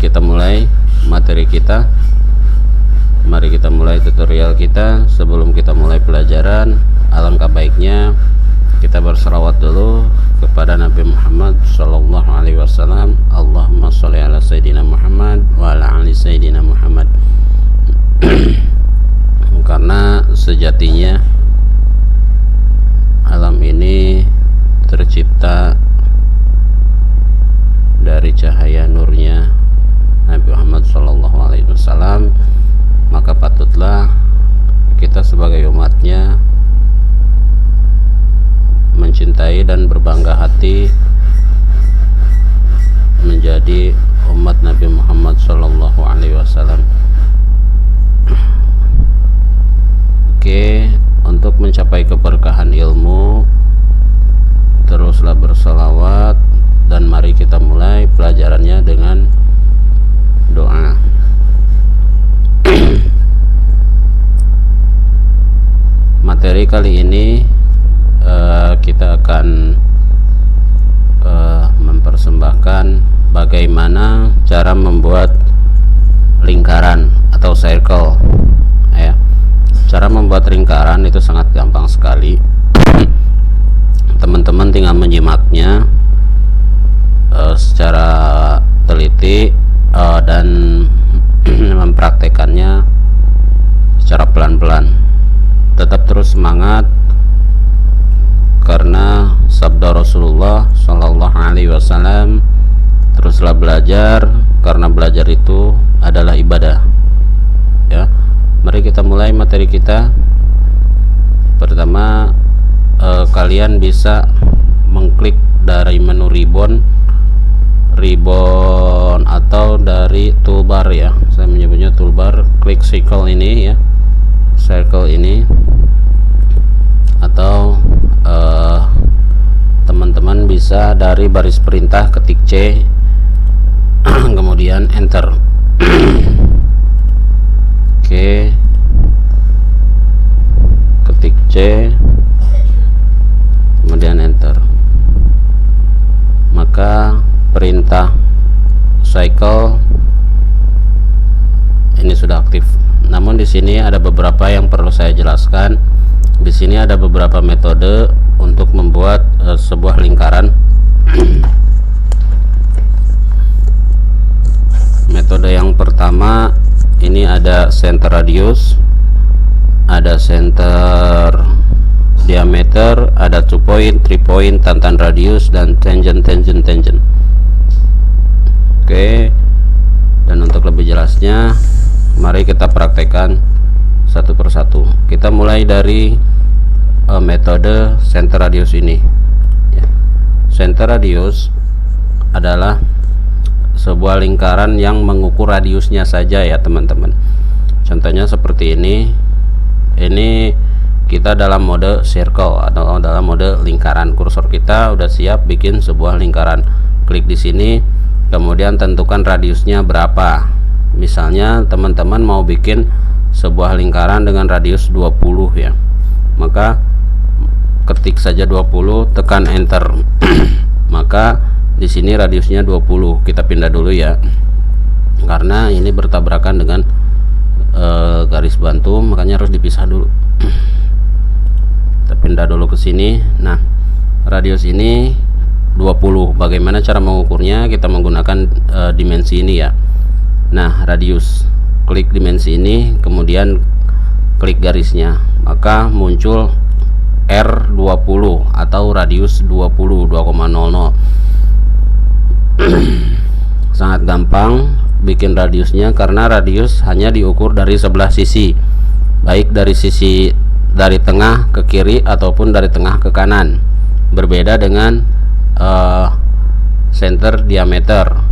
kita mulai materi kita. Mari kita mulai tutorial kita. Sebelum kita mulai pelajaran, alangkah baiknya kita berselawat dulu kepada Nabi Muhammad sallallahu alaihi wasallam. Allahumma sholli ala sayyidina Muhammad wa ala ali sayyidina Muhammad. Karena sejatinya alam ini tercipta dari cahaya nurnya Nabi Muhammad sallallahu alaihi wasallam, maka patutlah kita sebagai umatnya mencintai dan berbangga hati menjadi umat Nabi Muhammad sallallahu alaihi wasallam. Oke, untuk mencapai keberkahan ilmu, teruslah berselawat. Dan mari kita mulai pelajarannya dengan doa. Materi kali ini kita akan mempersembahkan bagaimana cara membuat lingkaran atau circle. Ya, cara membuat lingkaran itu sangat gampang sekali. Teman-teman tinggal menyimaknya secara teliti dan mempraktekannya secara pelan-pelan. Tetap terus semangat, karena sabda Rasulullah Shallallahu Alaihi Wasallam, teruslah belajar karena belajar itu adalah ibadah. Ya, mari kita mulai materi kita. Pertama, kalian bisa mengklik dari menu ribbon atau dari toolbar, ya, saya menyebutnya toolbar. Klik circle ini, ya, circle ini, atau teman-teman bisa dari baris perintah ketik C kemudian enter. Oke, ketik C kemudian enter, maka perintah cycle ini sudah aktif. Namun di sini ada beberapa yang perlu saya jelaskan. Di sini ada beberapa metode untuk membuat sebuah lingkaran. Metode yang pertama ini ada center radius, ada center diameter, ada 2 point, 3 point, tantan radius, dan tangent. Oke, dan untuk lebih jelasnya mari kita praktekkan satu persatu. Kita mulai dari metode center radius ini, ya. Center radius adalah sebuah lingkaran yang mengukur radiusnya saja, ya teman-teman. Contohnya seperti ini kita dalam mode circle atau dalam mode lingkaran. Kursor kita udah siap bikin sebuah lingkaran. Klik di sini, kemudian tentukan radiusnya berapa. Misalnya teman-teman mau bikin sebuah lingkaran dengan radius 20, ya, maka ketik saja 20, tekan enter. Maka di sini radiusnya 20. Kita pindah dulu, ya, karena ini bertabrakan dengan garis bantu, makanya harus dipisah dulu. Kita pindah dulu ke sini. Nah, radius ini 20. Bagaimana cara mengukurnya? Kita menggunakan dimensi ini, ya. Nah, radius, klik dimensi ini, kemudian klik garisnya, maka muncul R20 atau radius 20, 2,00. Sangat gampang bikin radiusnya, karena radius hanya diukur dari sebelah sisi, baik dari sisi dari tengah ke kiri ataupun dari tengah ke kanan. Berbeda dengan center diameter.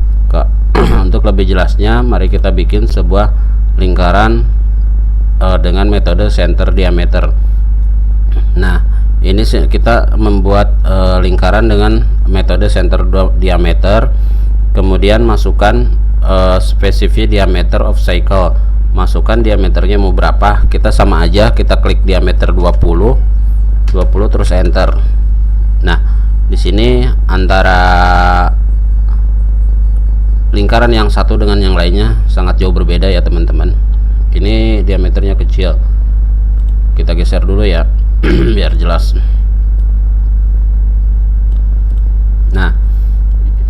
Untuk lebih jelasnya, mari kita bikin sebuah lingkaran dengan metode center diameter. Nah, ini kita membuat lingkaran dengan metode center diameter, kemudian masukkan specific diameter of cycle. Masukkan diameternya mau berapa, kita sama aja, kita klik diameter 20 terus enter. Nah, di sini antara 15 lingkaran yang satu dengan yang lainnya sangat jauh berbeda ya teman-teman. Ini diameternya kecil, kita geser dulu ya biar jelas. Nah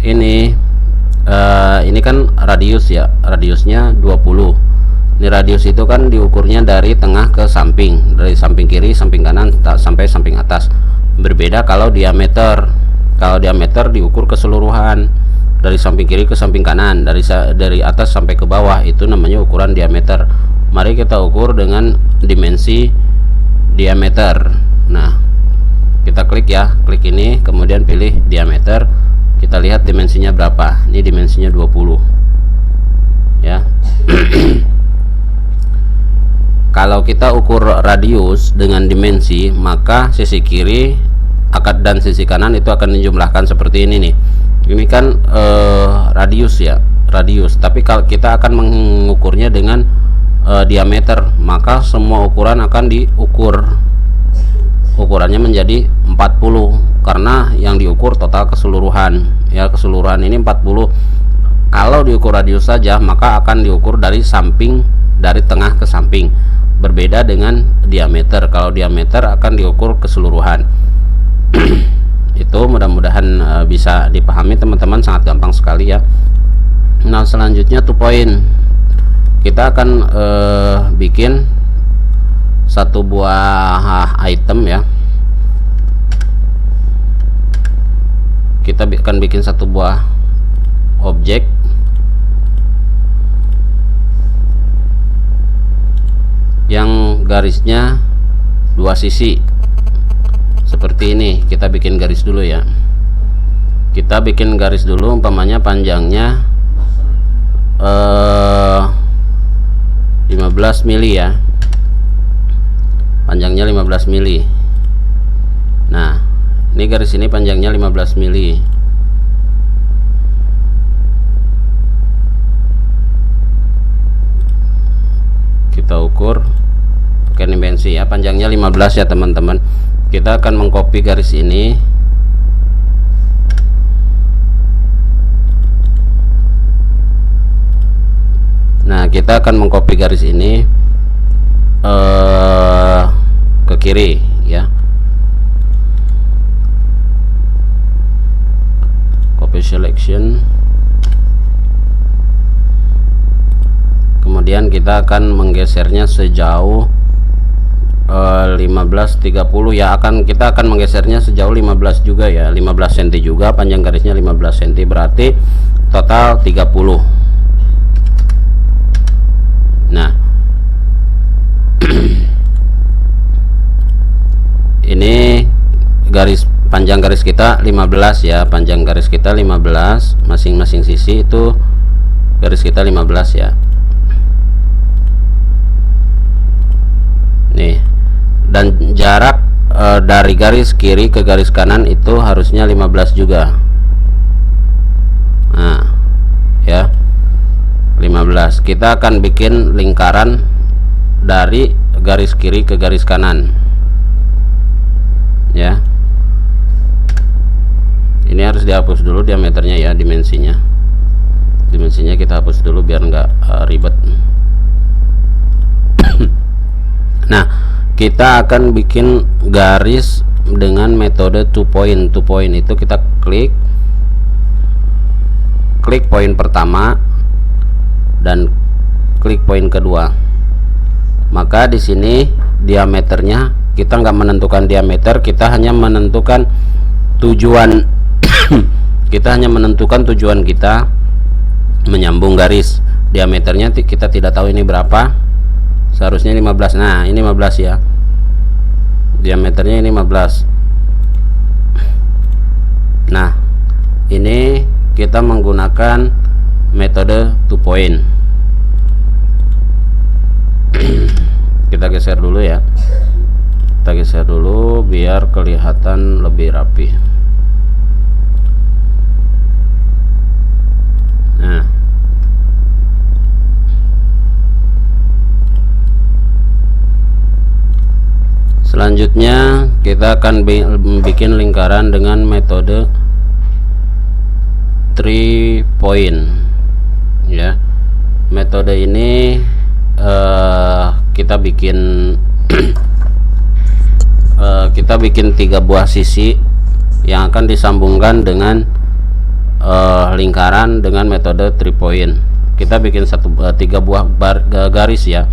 ini kan radius ya, radiusnya 20. Ini radius itu kan diukurnya dari tengah ke samping, dari samping kiri, samping kanan, sampai samping atas. Berbeda kalau diameter. Kalau diameter diukur keseluruhan, dari samping kiri ke samping kanan, dari atas sampai ke bawah, itu namanya ukuran diameter. Mari kita ukur dengan dimensi diameter. Nah, kita klik ya, klik ini, kemudian pilih diameter. Kita lihat dimensinya berapa. Ini dimensinya 20 ya. Kalau kita ukur radius dengan dimensi, maka sisi kiri dan sisi kanan itu akan dijumlahkan seperti ini nih. Ini kan radius ya, radius. Tapi kalau kita akan mengukurnya dengan diameter, maka semua ukuran akan diukur. Ukurannya menjadi 40 karena yang diukur total keseluruhan ya, keseluruhan ini 40. Kalau diukur radius saja, maka akan diukur dari samping, dari tengah ke samping. Berbeda dengan diameter. Kalau diameter akan diukur keseluruhan. Itu mudah-mudahan bisa dipahami teman-teman, sangat gampang sekali ya. Nah, selanjutnya 2 point. Kita akan bikin satu buah item ya. Kita akan bikin satu buah objek yang garisnya 2 sisi seperti ini. Kita bikin garis dulu ya, kita bikin garis dulu, umpamanya panjangnya 15 mili ya, panjangnya 15 mili. Nah, ini garis ini panjangnya 15 mili. Kita ukur pakai dimensi ya, panjangnya 15 ya teman-teman. Kita akan mengcopy garis ini, nah kita akan mengcopy garis ini ke kiri ya, copy selection. Kemudian kita akan menggesernya sejauh 15-30 ya, kita akan menggesernya sejauh 15 juga ya, 15 cm juga, panjang garisnya 15 cm, berarti total 30. Nah ini garis, panjang garis kita 15 ya, panjang garis kita 15, masing-masing sisi itu garis kita 15 ya. Nih, dan jarak dari garis kiri ke garis kanan itu harusnya 15 juga. Nah ya, 15. Kita akan bikin lingkaran dari garis kiri ke garis kanan ya. Ini harus dihapus dulu diameternya ya, dimensinya kita hapus dulu biar nggak ribet. Nah, kita akan bikin garis dengan metode 2 point. 2 point itu kita klik poin pertama dan klik poin kedua. Maka di sini diameternya kita nggak menentukan diameter, kita hanya menentukan tujuan. Kita hanya menentukan tujuan kita menyambung garis. Diameternya kita tidak tahu ini berapa, seharusnya 15. Nah ini 15 ya, diameternya ini 15. Nah ini kita menggunakan metode 2 point. Kita geser dulu ya, kita geser dulu biar kelihatan lebih rapi. Nah selanjutnya kita akan bikin lingkaran dengan metode 3 point. ya. Metode ini kita bikin kita bikin 3 buah sisi yang akan disambungkan dengan lingkaran dengan metode 3 point. Kita bikin 3 buah garis ya.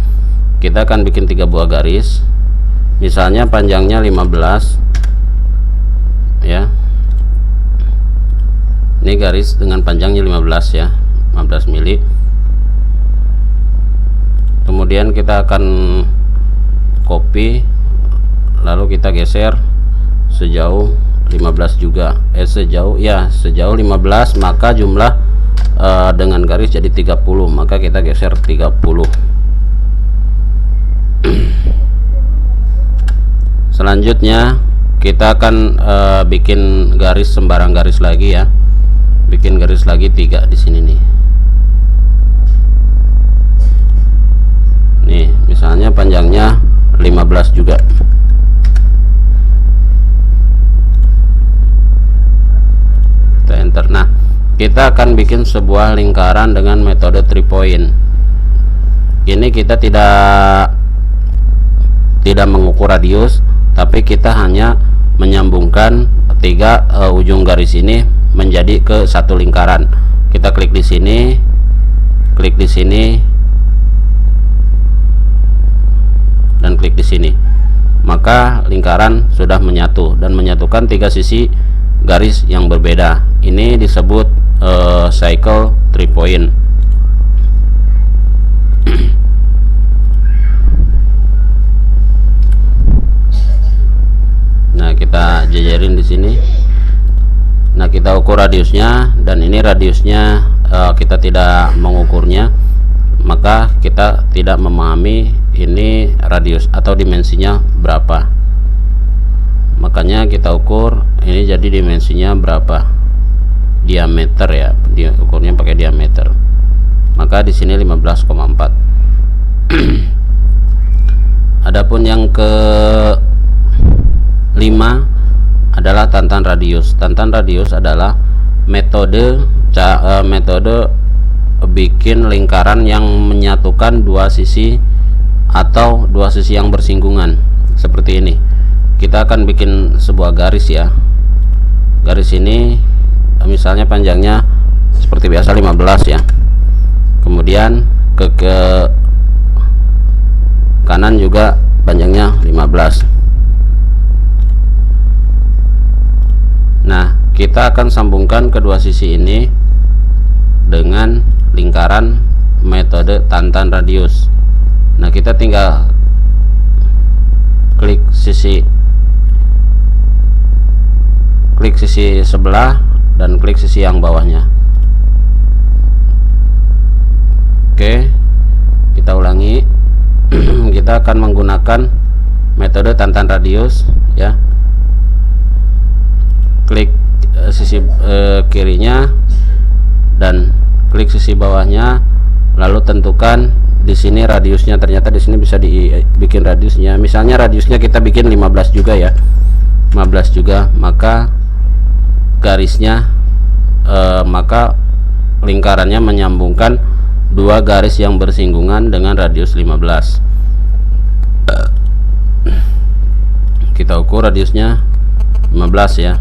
Kita akan bikin 3 buah garis, misalnya panjangnya 15 ya. Ini garis dengan panjangnya 15 ya, 15 mili. Kemudian kita akan copy, lalu kita geser sejauh 15 juga, sejauh 15, maka jumlah dengan garis jadi 30, maka kita geser 30. Selanjutnya kita akan bikin garis sembarang garis lagi ya, bikin garis lagi 3 di sini nih. Nih misalnya panjangnya 15 juga. Kita enter. Nah, kita akan bikin sebuah lingkaran dengan metode 3 point. Ini kita tidak mengukur radius, tapi kita hanya menyambungkan 3 ujung garis ini menjadi ke satu lingkaran. Kita klik di sini, klik di sini, dan klik di sini, maka lingkaran sudah menyatu dan menyatukan 3 sisi garis yang berbeda. Ini disebut cycle 3 point. Nah, kita jajarin di sini. Nah, kita ukur radiusnya, dan ini radiusnya kita tidak mengukurnya, maka kita tidak memahami ini radius atau dimensinya berapa. Makanya kita ukur ini jadi dimensinya berapa, diameter ya, diukurnya pakai diameter. Maka di sini 15,4. Adapun yang ke 5 adalah tantan radius. Tantan radius adalah metode bikin lingkaran yang menyatukan 2 sisi atau 2 sisi yang bersinggungan seperti ini. Kita akan bikin sebuah garis ya. Garis ini misalnya panjangnya seperti biasa 15 ya. Kemudian ke kanan juga panjangnya 15. Nah, kita akan sambungkan kedua sisi ini dengan lingkaran metode tantan radius. Nah, kita tinggal klik sisi sebelah dan klik sisi yang bawahnya. Oke, kita ulangi. Kita akan menggunakan metode tantan radius ya. Klik sisi kirinya dan klik sisi bawahnya, lalu tentukan di sini radiusnya. Ternyata di sini bisa dibikin radiusnya, misalnya radiusnya kita bikin 15 juga ya, 15 juga, maka garisnya maka lingkarannya menyambungkan 2 garis yang bersinggungan dengan radius 15. Kita ukur radiusnya 15 ya.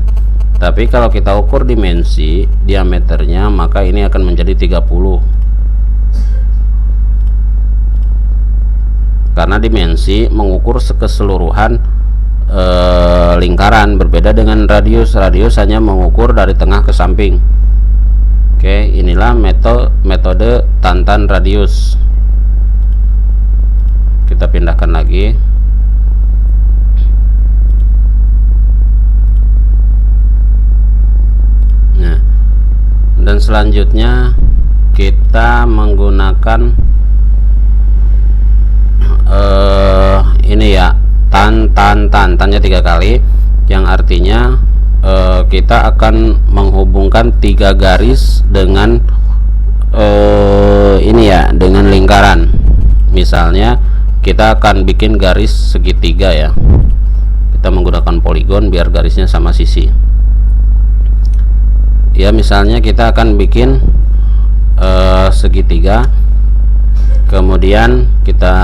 Tapi kalau kita ukur dimensi diameternya, maka ini akan menjadi 30. Karena dimensi mengukur keseluruhan lingkaran, berbeda dengan radius. Radius hanya mengukur dari tengah ke samping. Oke, inilah metode tantan radius. Kita pindahkan lagi. Nah, dan selanjutnya kita menggunakan ini ya, tannya 3 kali, yang artinya kita akan menghubungkan 3 garis dengan ini ya, dengan lingkaran. Misalnya kita akan bikin garis segitiga ya, kita menggunakan poligon biar garisnya sama sisi ya. Misalnya kita akan bikin segitiga, kemudian kita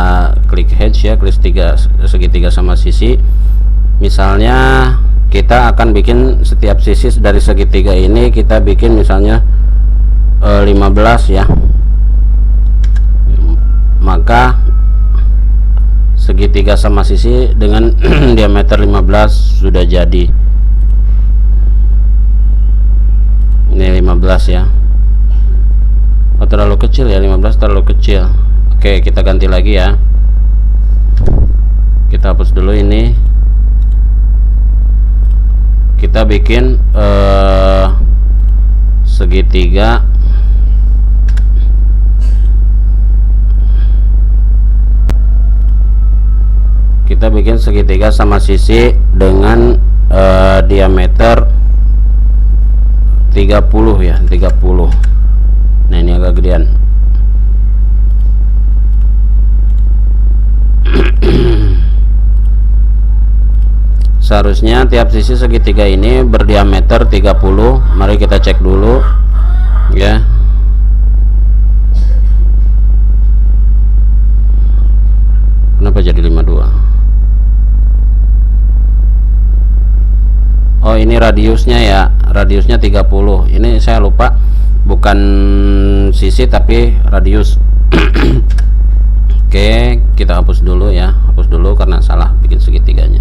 klik hedge ya, klik segitiga sama sisi. Misalnya kita akan bikin setiap sisi dari segitiga ini kita bikin misalnya 15 ya, maka segitiga sama sisi dengan diameter 15 sudah jadi. Ini 15 ya, oh, terlalu kecil ya, 15 terlalu kecil. Oke, kita ganti lagi ya, kita hapus dulu ini, kita bikin segitiga sama sisi dengan diameter 30 ya, 30. Nah, ini agak gedean. Seharusnya tiap sisi segitiga ini berdiameter 30. Mari kita cek dulu ya. Kenapa jadi 52? Oh, ini radiusnya ya, radiusnya 30. Ini saya lupa, bukan sisi tapi radius. Oke, kita hapus dulu ya, hapus dulu karena salah bikin segitiganya.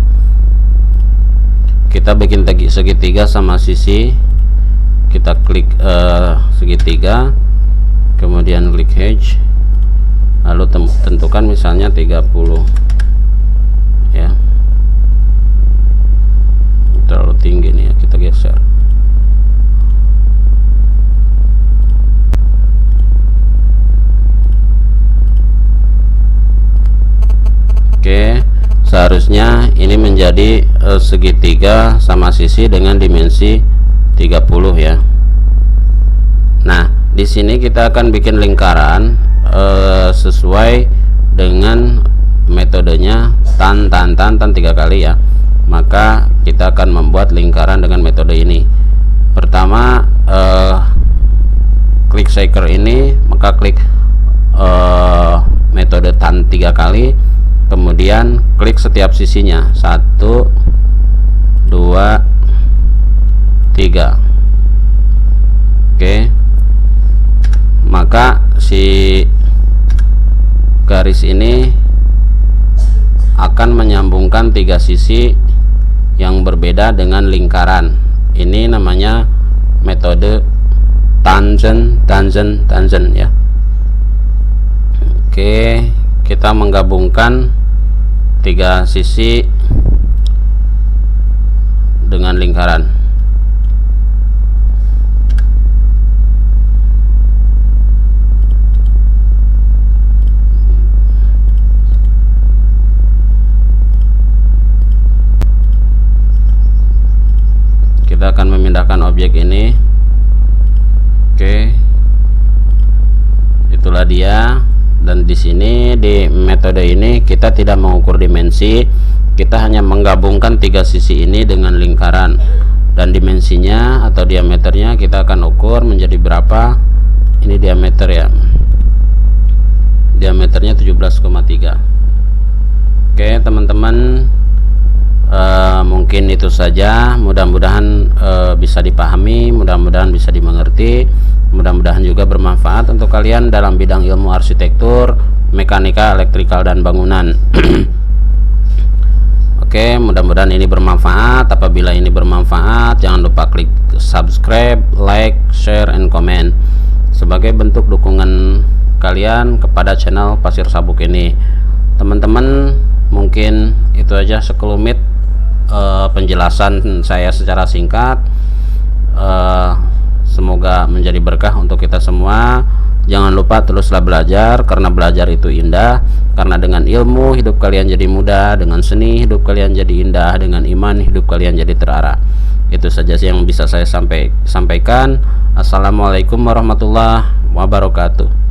Kita bikin segitiga sama sisi, kita klik segitiga, kemudian klik hedge, lalu tentukan misalnya 30 ya, terlalu tinggi nih ya, kita geser. Oke, seharusnya ini menjadi segitiga sama sisi dengan dimensi 30 ya. Nah, di sini kita akan bikin lingkaran sesuai dengan metodenya tan 3 kali ya. Maka kita akan membuat lingkaran dengan metode ini. Pertama, klik shaker ini, maka klik metode tan 3 kali, kemudian klik setiap sisinya 1, 2, 3. Oke, maka si garis ini akan menyambungkan 3 sisi yang berbeda dengan lingkaran. Ini namanya metode tangent ya. Oke, kita menggabungkan 3 sisi dengan lingkaran. Kita akan memindahkan objek ini. Oke, itulah dia. Dan di sini di metode ini kita tidak mengukur dimensi, kita hanya menggabungkan 3 sisi ini dengan lingkaran, dan dimensinya atau diameternya kita akan ukur menjadi berapa. Ini diameter ya, diameternya 17,3. Oke teman-teman, mungkin itu saja. Mudah-mudahan bisa dipahami, mudah-mudahan bisa dimengerti, mudah-mudahan juga bermanfaat untuk kalian dalam bidang ilmu arsitektur, mekanika, elektrikal, dan bangunan. Oke, mudah-mudahan ini bermanfaat. Apabila ini bermanfaat, jangan lupa klik subscribe, like, share, and comment sebagai bentuk dukungan kalian kepada channel Pasir Sabuk ini. Teman-teman, mungkin itu aja sekelumit penjelasan saya secara singkat. Semoga menjadi berkah untuk kita semua. Jangan lupa teruslah belajar, karena belajar itu indah. Karena dengan ilmu hidup kalian jadi mudah, dengan seni hidup kalian jadi indah, dengan iman hidup kalian jadi terarah. Itu saja yang bisa saya sampaikan. Assalamualaikum warahmatullahi wabarakatuh.